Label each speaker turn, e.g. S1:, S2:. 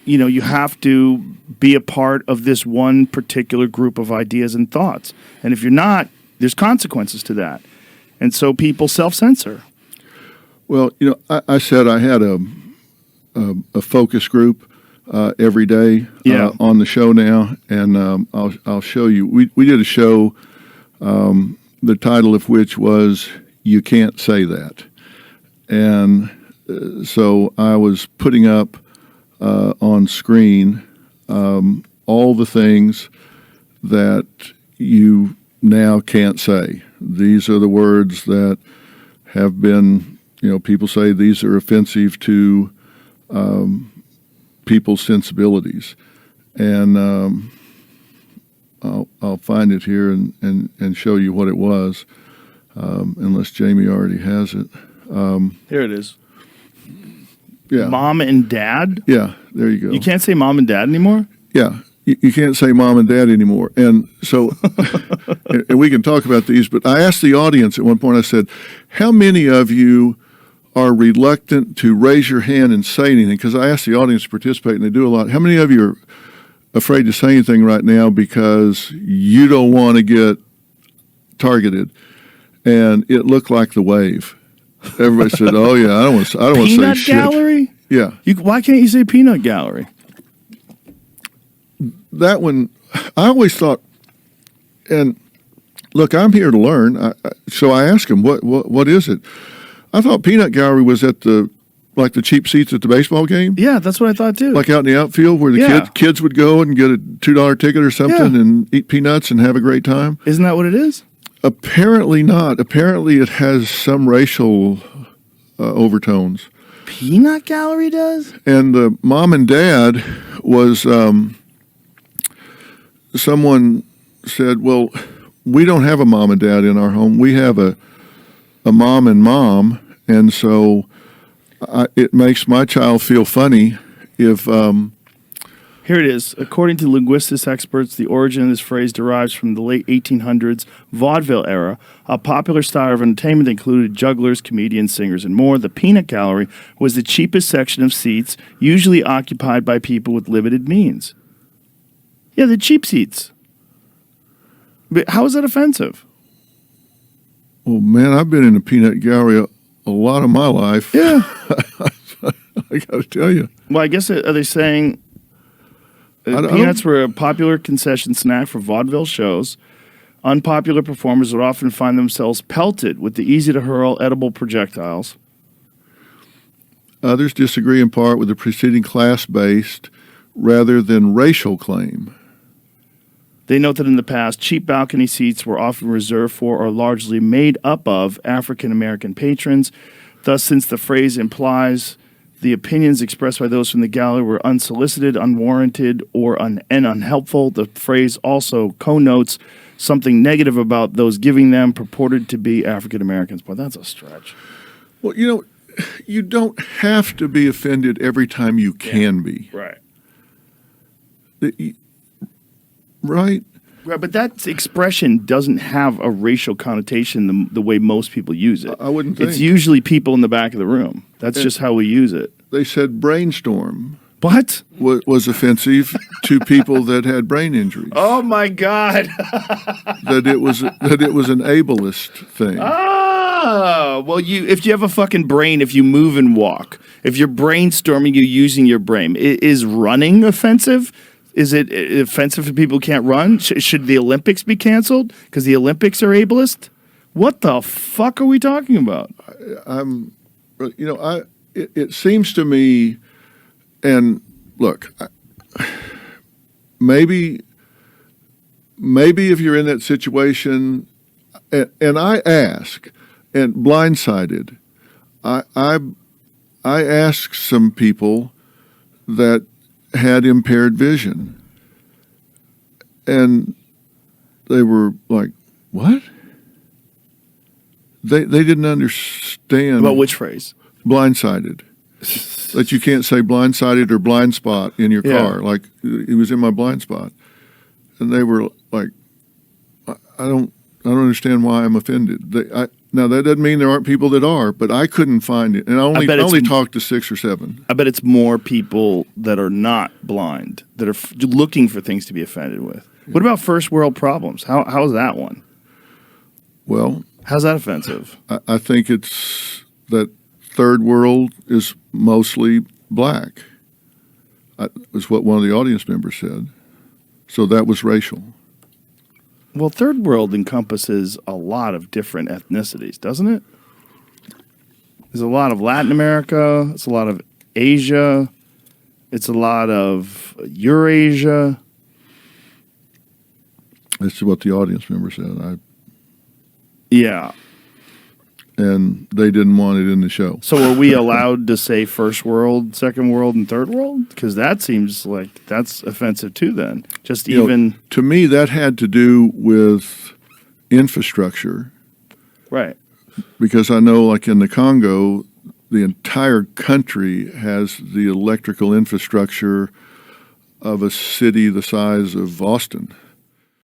S1: you have to be a part of this one particular group of ideas and thoughts. And if you're not, there's consequences to that. And so people self-censor.
S2: Well, I said I had a focus group every day on the show now, and I'll show you. We did a show, the title of which was "You Can't Say That," and so I was putting up on screen all the things that you now can't say. These are the words that have been. People say these are offensive to people's sensibilities, and I'll find it here and show you what it was, unless Jamie already has it.
S1: Here it is.
S2: Yeah,
S1: mom and dad.
S2: Yeah, there you go.
S1: You can't say mom and dad anymore.
S2: Yeah. You can't say mom and dad anymore. And so, and we can talk about these, but I asked the audience at one point, I said, how many of you are reluctant to raise your hand and say anything? Because I asked the audience to participate, and they do a lot. How many of you are afraid to say anything right now because you don't want to get targeted? And it looked like the wave. Everybody said, oh, yeah, I don't want to say shit.
S1: Peanut gallery?
S2: Yeah.
S1: Why can't you say peanut gallery?
S2: That one, I always thought, and look, I'm here to learn. So I asked him, what is it? I thought peanut gallery was at the cheap seats at the baseball game.
S1: Yeah, that's what I thought too.
S2: Like out in the outfield where the kids would go and get a $2 ticket or something and eat peanuts and have a great time.
S1: Isn't that what it is?
S2: Apparently not. Apparently it has some racial overtones.
S1: Peanut gallery does?
S2: And the mom and dad was, someone said, well, we don't have a mom and dad in our home. We have a mom and mom, and so it makes my child feel funny if...
S1: Here it is. According to linguistics experts, the origin of this phrase derives from the late 1800s vaudeville era. A popular style of entertainment that included jugglers, comedians, singers, and more. The peanut gallery was the cheapest section of seats, usually occupied by people with limited means. Yeah, the cheap seats. But how is that offensive?
S2: Well, man, I've been in a peanut gallery a lot of my life.
S1: Yeah.
S2: I got to tell you.
S1: Well, I guess, are they saying peanuts were a popular concession snack for vaudeville shows? Unpopular performers would often find themselves pelted with the easy-to-hurl edible projectiles.
S2: Others disagree in part with the preceding class-based rather than racial claim.
S1: They note that in the past, cheap balcony seats were often reserved for or largely made up of African-American patrons. Thus, since the phrase implies the opinions expressed by those from the gallery were unsolicited, unwarranted, or unhelpful, the phrase also connotes something negative about those giving them purported to be African-Americans. Boy, that's a stretch.
S2: Well, you don't have to be offended every time you can be.
S1: Right.
S2: Right?
S1: Right, but that expression doesn't have a racial connotation the way most people use it.
S2: I wouldn't think.
S1: It's usually people in the back of the room. That's just how we use it.
S2: They said brainstorm.
S1: What?
S2: Was offensive to people that had brain injuries.
S1: Oh, my God.
S2: that it was an ableist thing.
S1: Oh, well, if you have a fucking brain, if you move and walk, if you're brainstorming, you're using your brain. Is running offensive? Is it offensive for people who can't run? Should the Olympics be canceled because the Olympics are ableist? What the fuck are we talking about?
S2: It seems to me, and look, maybe if you're in that situation, and I ask, and blindsided, I asked some people that had impaired vision, and they were like, what? They didn't understand.
S1: About which phrase?
S2: Blindsided. That you can't say blindsided or blind spot in your car. Like, he was in my blind spot. And they were like, I don't understand why I'm offended. Now, that doesn't mean there aren't people that are, but I couldn't find it. And I
S1: bet it's
S2: only talked to 6 or 7.
S1: I bet it's more people that are not blind that are looking for things to be offended with. What about first world problems? How's that one?
S2: Well,
S1: how's that offensive?
S2: I think it's that third world is mostly black. Is what one of the audience members said. So that was racial.
S1: Well, third world encompasses a lot of different ethnicities, doesn't it? There's a lot of Latin America. It's a lot of Asia. It's a lot of Eurasia.
S2: That's what the audience member said.
S1: Yeah.
S2: And they didn't want it in the show.
S1: So are we allowed to say first world, second world, and third world? Because that seems like that's offensive too then. Just even...
S2: to me, that had to do with infrastructure.
S1: Right.
S2: Because I know, like in the Congo, the entire country has the electrical infrastructure of a city the size of Austin.